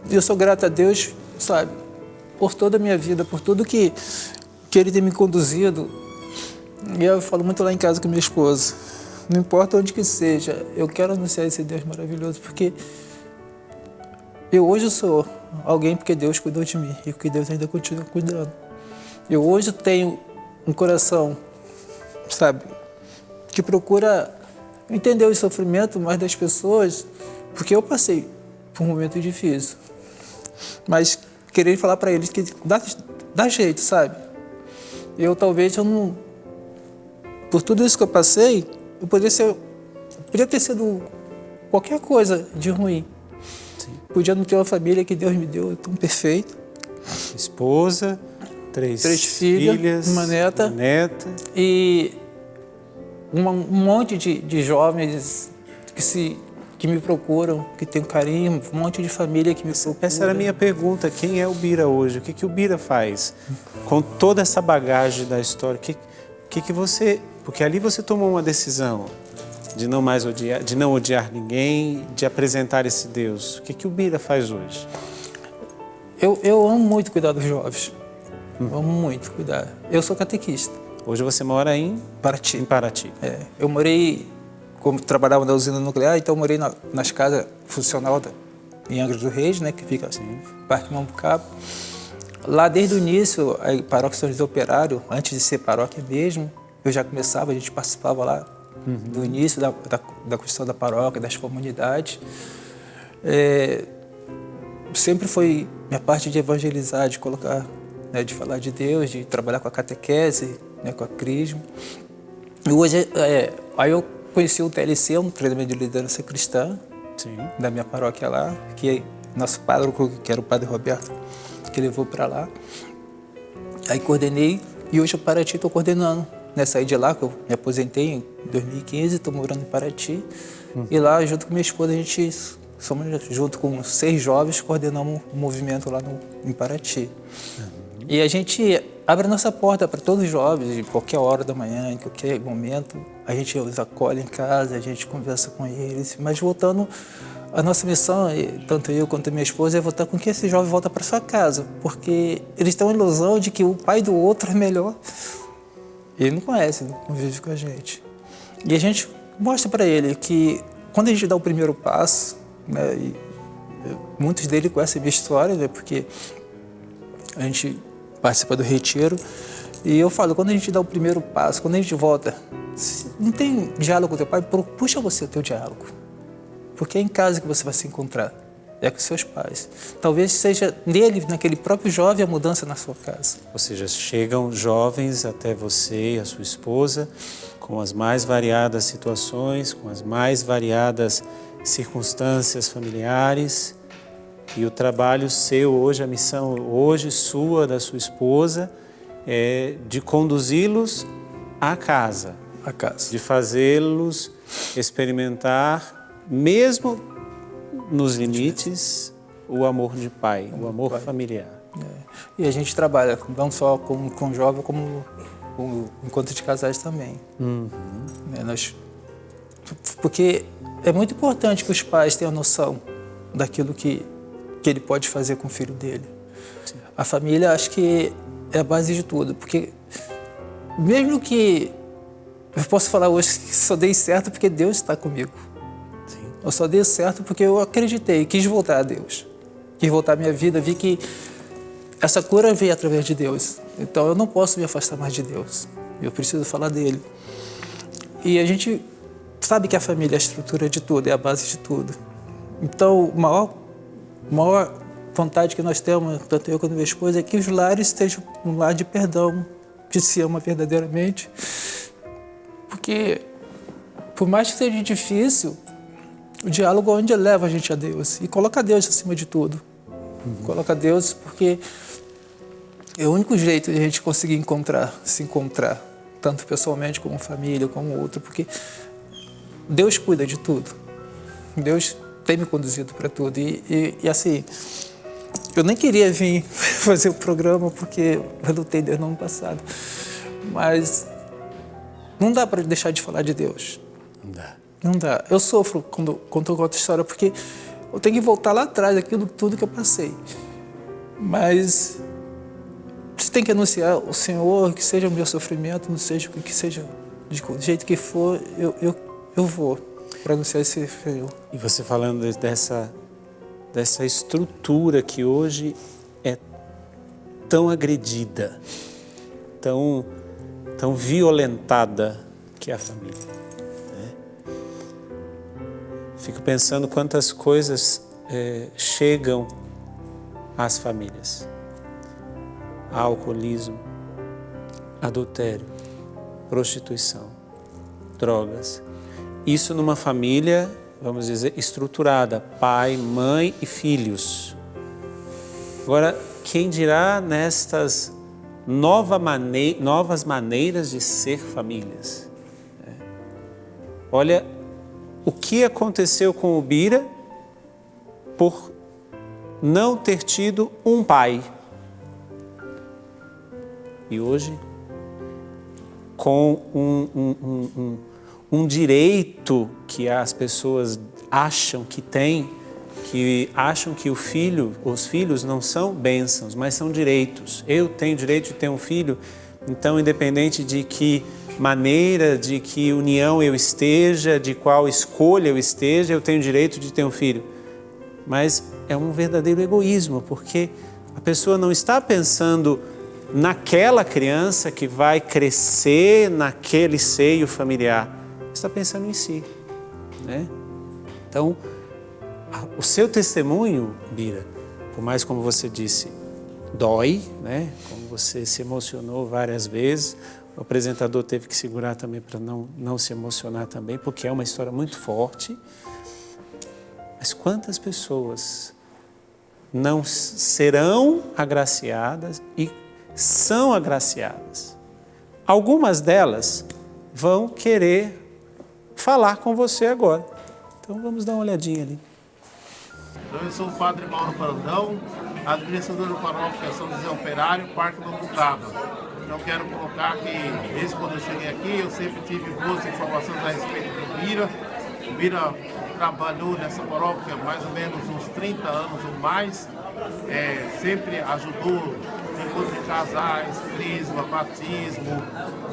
[SPEAKER 2] E eu sou grato a Deus, sabe, por toda a minha vida, por tudo que Ele tem me conduzido. E eu falo muito lá em casa com minha esposa, não importa onde que seja, eu quero anunciar esse Deus maravilhoso, porque eu hoje sou alguém porque Deus cuidou de mim e que Deus ainda continua cuidando. Eu hoje tenho um coração, sabe, que procura entender o sofrimento mais das pessoas, porque eu passei por um momento difícil. Mas querer falar para eles que dá jeito, sabe? Talvez eu não... Por tudo isso que eu passei, eu podia ter sido qualquer coisa de ruim. Sim. Podia não ter uma família que Deus me deu tão perfeita.
[SPEAKER 1] Esposa, três
[SPEAKER 2] filhas, uma neta. E um monte de jovens que me procuram, que tem carinho, um monte de família que me procura.
[SPEAKER 1] Essa era a minha pergunta, quem é o Bira hoje? O que o Bira faz? Com toda essa bagagem da história, o que você... Porque ali você tomou uma decisão de não mais odiar, de não odiar ninguém, de apresentar esse Deus. O que o Bira faz hoje?
[SPEAKER 2] Eu amo muito cuidar dos jovens. Amo muito cuidar. Eu sou catequista.
[SPEAKER 1] Hoje você mora em
[SPEAKER 2] Paraty.
[SPEAKER 1] Em Paraty.
[SPEAKER 2] Eu morei, como trabalhava na usina nuclear, então eu morei nas casas funcional em Angra dos Reis, né, que fica assim, Parque Mambucaba. Lá desde o início, a paróquia São José Operário, antes de ser paróquia mesmo, eu já começava, a gente participava lá do início da questão da paróquia, das comunidades. Sempre foi minha parte de evangelizar, de colocar, né, de falar de Deus, de trabalhar com a catequese, né, com a crisma. E hoje, aí eu conheci o TLC, um treinamento de liderança cristã. Sim. Da minha paróquia lá, que nosso pároco, que era o padre Roberto, que levou para lá. Aí coordenei e hoje em Paraty estou coordenando. Né, saí de lá, que eu me aposentei em 2015, estou morando em Paraty. E lá, junto com minha esposa, a gente somos, junto com 6 jovens, coordenamos um movimento lá em Paraty. E a gente abre a nossa porta para todos os jovens, em qualquer hora da manhã, em qualquer momento. A gente os acolhe em casa, a gente conversa com eles. Mas voltando, a nossa missão, tanto eu quanto a minha esposa, é voltar com que esse jovem volta para sua casa. Porque eles têm uma ilusão de que o pai do outro é melhor. Ele não conhece, não vive com a gente. E a gente mostra para ele que quando a gente dá o primeiro passo, né, e muitos deles conhecem a minha história, né, porque a gente participa do retiro, e eu falo, quando a gente dá o primeiro passo, quando a gente volta, se não tem diálogo com o teu pai, puxa você o teu diálogo. Porque é em casa que você vai se encontrar, é com seus pais. Talvez seja nele, naquele próprio jovem, a mudança na sua casa.
[SPEAKER 1] Ou seja, chegam jovens até você e a sua esposa com as mais variadas situações, com as mais variadas circunstâncias familiares. E o trabalho seu hoje, a missão hoje sua, da sua esposa, é de conduzi-los à casa.
[SPEAKER 2] À casa.
[SPEAKER 1] De fazê-los experimentar, mesmo nos limites, o amor de pai, o amor familiar.
[SPEAKER 2] E a gente trabalha não só com jovem, como com encontro de casais também. Porque é muito importante que os pais tenham noção daquilo que ele pode fazer com o filho dele. Sim. A família, acho que é a base de tudo, porque mesmo que eu posso falar hoje que só dei certo porque Deus está comigo. Sim. Eu só dei certo porque eu acreditei, quis voltar a Deus. Quis voltar à minha vida, vi que essa cura veio através de Deus. Então eu não posso me afastar mais de Deus. Eu preciso falar dele. E a gente sabe que a família é a estrutura de tudo, é a base de tudo. Então, maior vontade que nós temos, tanto eu quanto minha esposa, é que os lares estejam um lar de perdão, que se ama verdadeiramente. Porque, por mais que seja difícil, o diálogo é onde leva a gente a Deus. E coloca Deus acima de tudo. Coloca Deus porque é o único jeito de a gente conseguir se encontrar, tanto pessoalmente como família, como outro, porque Deus cuida de tudo. Deus tem me conduzido para tudo. E assim, eu nem queria vir fazer o programa porque eu lutei Deus no ano passado. Mas não dá para deixar de falar de Deus.
[SPEAKER 1] Não dá.
[SPEAKER 2] Não dá. Eu sofro quando eu conto a história porque eu tenho que voltar lá atrás, daquilo tudo que eu passei. Mas você tem que anunciar o Senhor, que seja o meu sofrimento, não seja o que seja, do jeito que for, eu vou para anunciar esse Senhor.
[SPEAKER 1] E você falando dessa estrutura que hoje é tão agredida, tão violentada, que é a família. Fico pensando quantas coisas chegam às famílias. Alcoolismo, adultério, prostituição, drogas. Isso numa família, vamos dizer, estruturada, pai, mãe e filhos. Agora, quem dirá nestas novas maneiras de ser famílias? Olha o que aconteceu com o Bira por não ter tido um pai. E hoje, com um direito que as pessoas acham que têm, que acham que os filhos não são bênçãos, mas são direitos. Eu tenho direito de ter um filho, então independente de que maneira, de que união eu esteja, de qual escolha eu esteja, eu tenho direito de ter um filho. Mas é um verdadeiro egoísmo, porque a pessoa não está pensando naquela criança que vai crescer naquele seio familiar. Está pensando em si, né? Então, o seu testemunho, Bira, por mais como você disse, dói, né? Como você se emocionou várias vezes, o apresentador teve que segurar também para não se emocionar também, porque é uma história muito forte. Mas quantas pessoas não serão agraciadas e são agraciadas? Algumas delas vão querer falar com você agora. Então vamos dar uma olhadinha ali.
[SPEAKER 3] Eu sou o Padre Mauro Brandão, administrador da paróquia São José Operário, Parque do Bucaba. Eu quero colocar que, desde quando eu cheguei aqui, eu sempre tive boas informações a respeito do Bira. O Bira trabalhou nessa paróquia mais ou menos uns 30 anos ou mais. Sempre ajudou encontro de casais, crisma, batismo,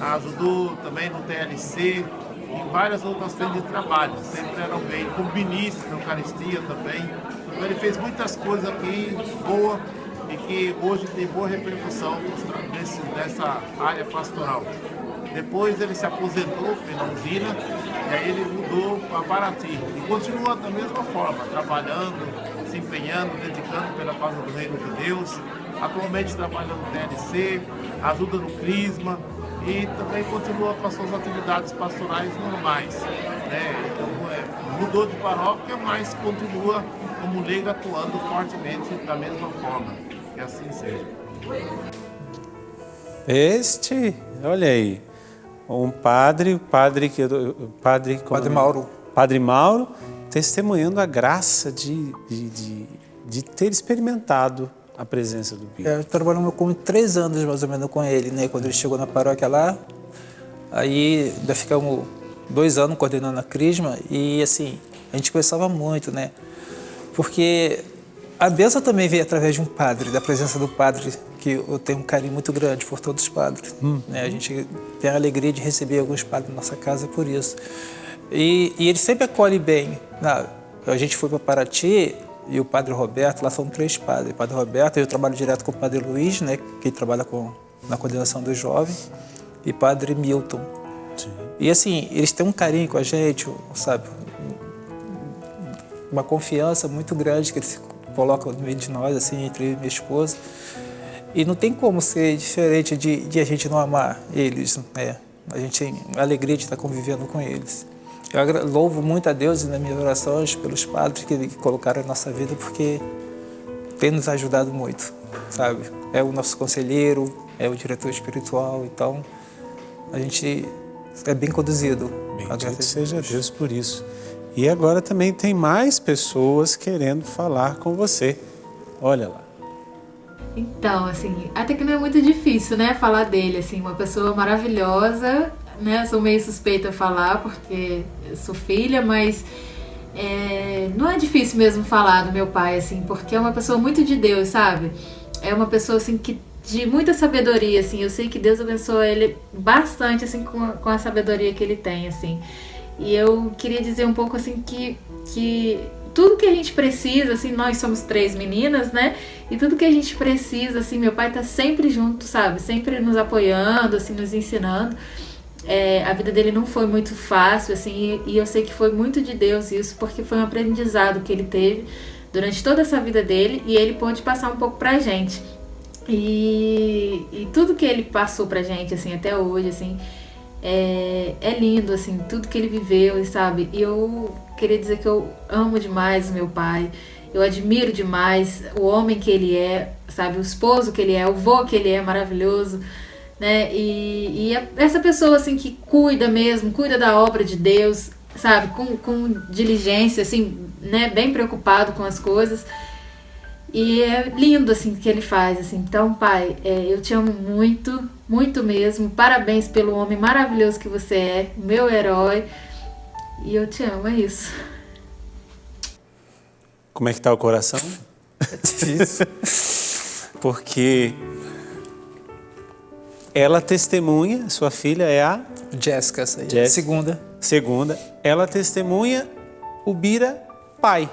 [SPEAKER 3] ajudou também no TLC e várias outras frentes de trabalho. Sempre eram bem, como ministro da Eucaristia também. Então ele fez muitas coisas aqui boas e que hoje tem boa repercussão nessa área pastoral. Depois ele se aposentou pela usina e aí ele mudou para Paraty e continua da mesma forma, trabalhando, se empenhando, dedicando pela causa do Reino de Deus. Atualmente trabalha no TLC, ajuda no Crisma e também continua com as suas atividades pastorais normais. Então, mudou de paróquia, mas continua como leigo atuando fortemente da mesma forma. Que assim seja.
[SPEAKER 1] Olha aí, o Padre
[SPEAKER 2] Mauro.
[SPEAKER 1] Padre Mauro, testemunhando a graça de ter experimentado a presença do Bira.
[SPEAKER 2] Eu trabalhamos com 3 anos mais ou menos com ele, né? Quando ele chegou na paróquia lá, aí ainda ficamos 2 anos coordenando a Crisma e assim, a gente conversava muito, né? Porque a bênção também veio através de um padre, da presença do padre, que eu tenho um carinho muito grande por todos os padres. Né? A gente tem a alegria de receber alguns padres na nossa casa por isso. E ele sempre acolhe bem. A gente foi para Paraty, e o Padre Roberto, lá são 3 padres. O Padre Roberto, eu trabalho direto com o Padre Luiz, né, que trabalha na coordenação dos jovens, e Padre Milton.
[SPEAKER 1] Sim.
[SPEAKER 2] E assim, eles têm um carinho com a gente, sabe? Uma confiança muito grande que eles se colocam no meio de nós, assim, entre eu e minha esposa. E não tem como ser diferente de a gente não amar eles, né? A gente tem a alegria de estar convivendo com eles. Eu louvo muito a Deus nas minhas orações pelos padres que colocaram na nossa vida, porque tem nos ajudado muito, sabe? É o nosso conselheiro, é o diretor espiritual, então a gente é bem conduzido.
[SPEAKER 1] Bendito seja Deus por isso. E agora também tem mais pessoas querendo falar com você. Olha lá.
[SPEAKER 4] Então, assim, até que não é muito difícil, né, falar dele, assim, uma pessoa maravilhosa, né, eu sou meio suspeita a falar porque eu sou filha, mas não é difícil mesmo falar do meu pai, assim, porque é uma pessoa muito de Deus, sabe? É uma pessoa, assim, que de muita sabedoria, assim, eu sei que Deus abençoa ele bastante, assim, com a sabedoria que ele tem, assim. E eu queria dizer um pouco, assim, que tudo que a gente precisa, assim, nós somos 3 meninas, né? E tudo que a gente precisa, assim, meu pai tá sempre junto, sabe? Sempre nos apoiando, assim, nos ensinando. A vida dele não foi muito fácil, assim, e eu sei que foi muito de Deus isso, porque foi um aprendizado que ele teve durante toda essa vida dele, e ele pôde passar um pouco pra gente. E tudo que ele passou pra gente, assim, até hoje, assim, é lindo, assim, tudo que ele viveu, sabe? E eu queria dizer que eu amo demais o meu pai, eu admiro demais o homem que ele é, sabe? O esposo que ele é, o vô que ele é maravilhoso, né? E essa pessoa, assim, que cuida mesmo, cuida da obra de Deus, sabe? Com diligência, assim, né? Bem preocupado com as coisas. E é lindo, assim, o que ele faz, assim. Então, pai, eu te amo muito, muito mesmo. Parabéns pelo homem maravilhoso que você é, meu herói. E eu te amo, é isso.
[SPEAKER 1] Como é que tá o coração?
[SPEAKER 2] É difícil.
[SPEAKER 1] Porque ela testemunha, sua filha é a
[SPEAKER 2] Jéssica, essa aí.
[SPEAKER 1] Jéssica. Segunda. Ela testemunha o Bira pai.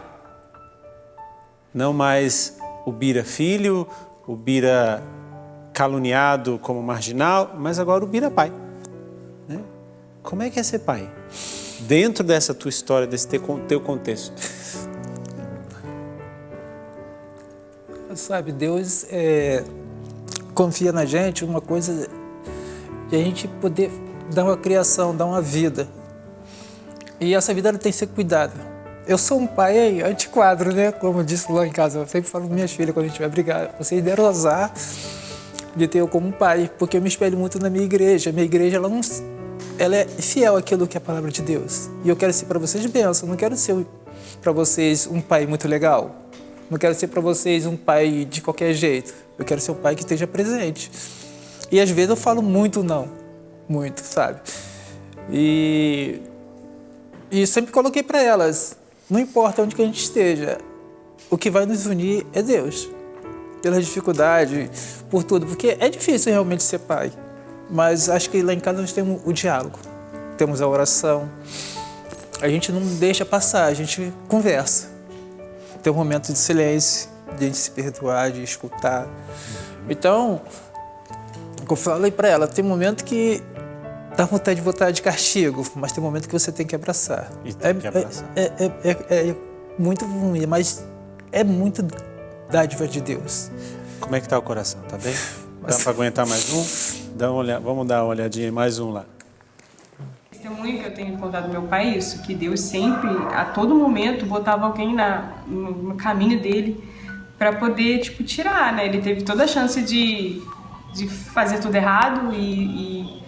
[SPEAKER 1] Não mais o Bira filho, o Bira caluniado como marginal, mas agora o Bira pai. Né? Como é que é ser pai? Dentro dessa tua história, desse teu contexto.
[SPEAKER 2] Sabe, Deus confia na gente uma coisa de a gente poder dar uma criação, dar uma vida. E essa vida ela tem que ser cuidada. Eu sou um pai antiquadro, né? Como eu disse lá em casa, eu sempre falo para minhas filhas quando a gente vai brigar, vocês deram azar de ter eu como pai, porque eu me espelho muito na minha igreja. A minha igreja, ela é fiel àquilo que é a palavra de Deus. E eu quero ser para vocês bênção, não quero ser para vocês um pai muito legal. Não quero ser para vocês um pai de qualquer jeito. Eu quero ser um pai que esteja presente. E às vezes eu falo muito não. Muito, sabe? E sempre coloquei para elas, não importa onde que a gente esteja, o que vai nos unir é Deus. Pela dificuldade, por tudo. Porque é difícil realmente ser pai. Mas acho que lá em casa nós temos o diálogo. Temos a oração. A gente não deixa passar, a gente conversa. Tem um momento de silêncio, de a gente se perdoar, de escutar. Então, eu falei para ela, tem momento que dá vontade de botar de castigo, mas tem momento que você tem que abraçar.
[SPEAKER 1] E tem que abraçar.
[SPEAKER 2] É muito ruim, mas é muito dádiva de Deus.
[SPEAKER 1] Como é que tá o coração? Tá bem? Dá para aguentar mais um? Vamos dar uma olhadinha em mais um lá.
[SPEAKER 5] Testemunho que eu tenho contado do meu pai é isso, que Deus sempre, a todo momento, botava alguém no caminho dele para poder, tirar, né? Ele teve toda a chance de fazer tudo errado e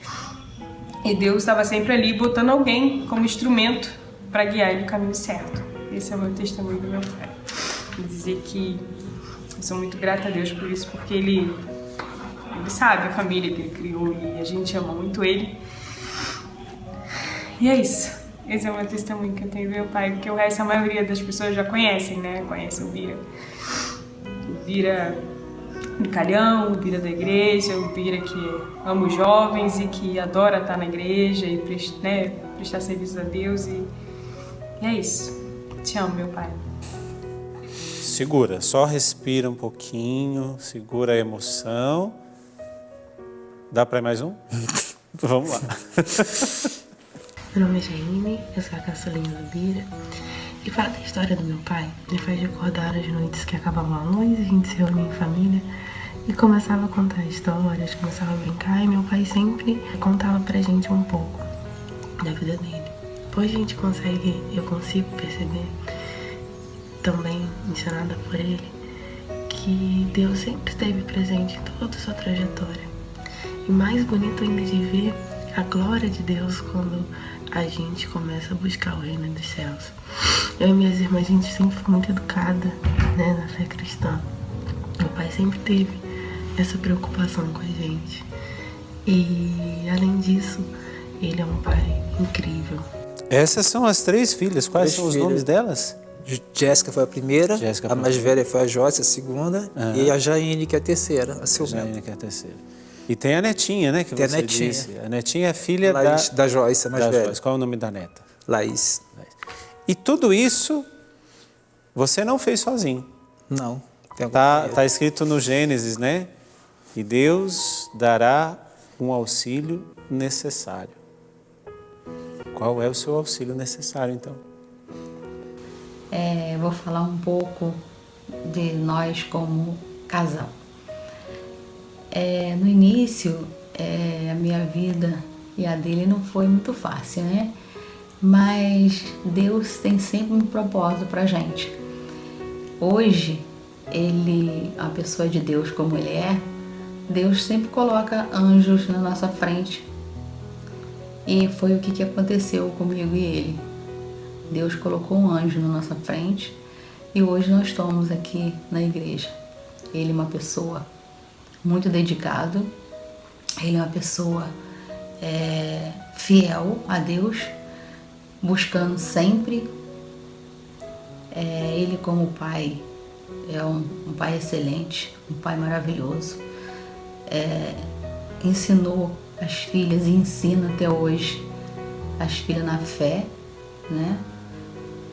[SPEAKER 5] Deus estava sempre ali botando alguém como instrumento para guiar ele no caminho certo. Esse é o meu testemunho do meu pai. Vou dizer que eu sou muito grata a Deus por isso, porque ele sabe a família que ele criou e a gente ama muito ele. E é isso. Esse é o meu testemunho que eu tenho do meu pai, porque o resto a maioria das pessoas já conhecem, né? Conhecem o Bira. O Bira brincalhão, o Bira da igreja, o Bira que ama os jovens e que adora estar na igreja e prestar serviço a Deus. E é isso. Te amo, meu pai.
[SPEAKER 1] Segura, só respira um pouquinho, segura a emoção. Dá para ir mais um? Vamos lá.
[SPEAKER 6] Meu nome é Jaine, eu sou a caçulinha da Bira. E falar da história do meu pai me faz recordar as noites que acabavam a luz, a gente se reunia em família e começava a contar histórias, começava a brincar, e meu pai sempre contava pra gente um pouco da vida dele. Depois eu consigo perceber, também ensinada por ele, que Deus sempre esteve presente em toda a sua trajetória. E mais bonito ainda de ver a glória de Deus quando a gente começa a buscar o reino dos céus. Eu e minhas irmãs, a gente sempre foi muito educada, né, na fé cristã. Meu pai sempre teve essa preocupação com a gente. E, além disso, ele é um pai incrível.
[SPEAKER 1] Essas são as 3 filhas. Quais são os nomes delas?
[SPEAKER 2] Jéssica foi a primeira,
[SPEAKER 1] Jéssica
[SPEAKER 2] a mais velha foi a Joyce, a segunda, e a Jaine, que é a terceira, a Silvana.
[SPEAKER 1] Jaine, que é a terceira. E tem a netinha, né, que
[SPEAKER 2] Tem a
[SPEAKER 1] você
[SPEAKER 2] netinha.
[SPEAKER 1] disse. A netinha é filha
[SPEAKER 2] Da Joyce, a mais
[SPEAKER 1] da
[SPEAKER 2] velha.
[SPEAKER 1] Joyce. Qual é o nome da neta?
[SPEAKER 2] Laís.
[SPEAKER 1] E tudo isso você não fez sozinho.
[SPEAKER 2] Não. Tem algum
[SPEAKER 1] Tá escrito no Gênesis, né? E Deus dará um auxílio necessário. Qual é o seu auxílio necessário, então?
[SPEAKER 7] Vou falar um pouco de nós como casal. No início, a minha vida e a dele não foi muito fácil, né? Mas Deus tem sempre um propósito pra gente. Hoje, a pessoa de Deus como ele é, Deus sempre coloca anjos na nossa frente. E foi o que aconteceu comigo e ele. Deus colocou um anjo na nossa frente e hoje nós estamos aqui na igreja. Ele é uma pessoa muito dedicada, ele é uma pessoa fiel a Deus, buscando sempre. Ele como pai é um pai excelente, um pai maravilhoso. Ensinou as filhas e ensina até hoje as filhas na fé, né?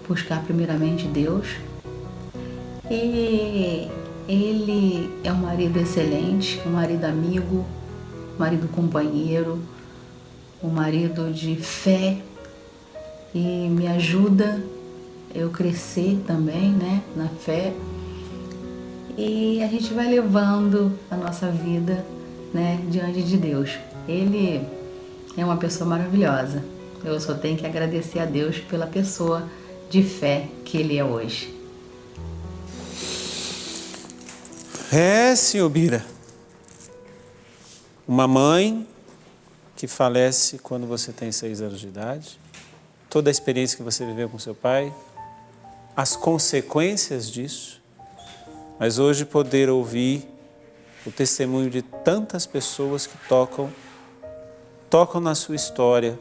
[SPEAKER 7] Buscar primeiramente Deus. E ele é um marido excelente, um marido amigo, um marido companheiro, um marido de fé, e me ajuda eu crescer também, né, na fé. E a gente vai levando a nossa vida, né, diante de Deus. Ele é uma pessoa maravilhosa. Eu só tenho que agradecer a Deus pela pessoa de fé que ele é hoje.
[SPEAKER 1] Senhor Bira. Uma mãe que falece quando você tem 6 anos de idade. Toda a experiência que você viveu com seu pai. As consequências disso. Mas hoje poder ouvir o testemunho de tantas pessoas que tocam na sua história,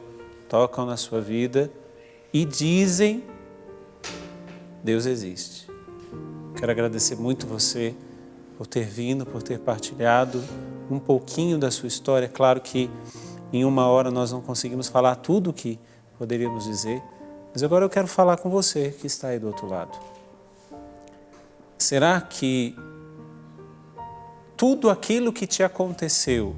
[SPEAKER 1] tocam na sua vida e dizem: Deus existe. Quero agradecer muito você por ter vindo, por ter partilhado um pouquinho da sua história. Claro que em 1 hora nós não conseguimos falar tudo o que poderíamos dizer, mas agora eu quero falar com você que está aí do outro lado. Será que tudo aquilo que te aconteceu,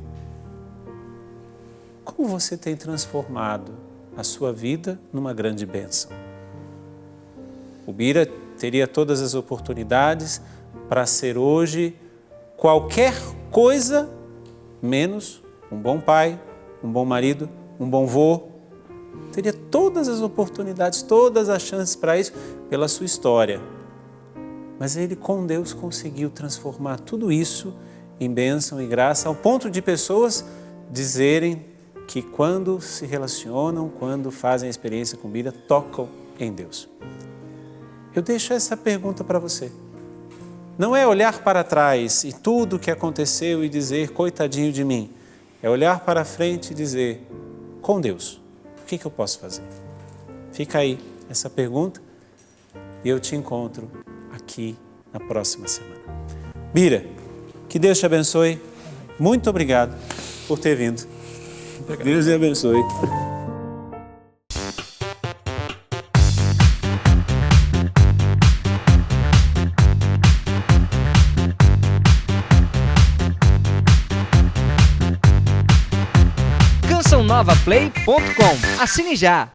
[SPEAKER 1] como você tem transformado a sua vida numa grande bênção? O Bira teria todas as oportunidades para ser hoje qualquer coisa menos um bom pai, um bom marido, um bom vô. Teria todas as oportunidades, todas as chances para isso pela sua história. Mas ele com Deus conseguiu transformar tudo isso em bênção e graça, ao ponto de pessoas dizerem que quando se relacionam, quando fazem a experiência com Bira, tocam em Deus. Eu deixo essa pergunta para você. Não é olhar para trás e tudo o que aconteceu e dizer, coitadinho de mim. É olhar para frente e dizer, com Deus, o que eu posso fazer? Fica aí essa pergunta e eu te encontro aqui na próxima semana. Bira, que Deus te abençoe. Muito obrigado por ter vindo. Obrigado. Deus te abençoe.
[SPEAKER 8] cançãonovaplay.com. Assine já!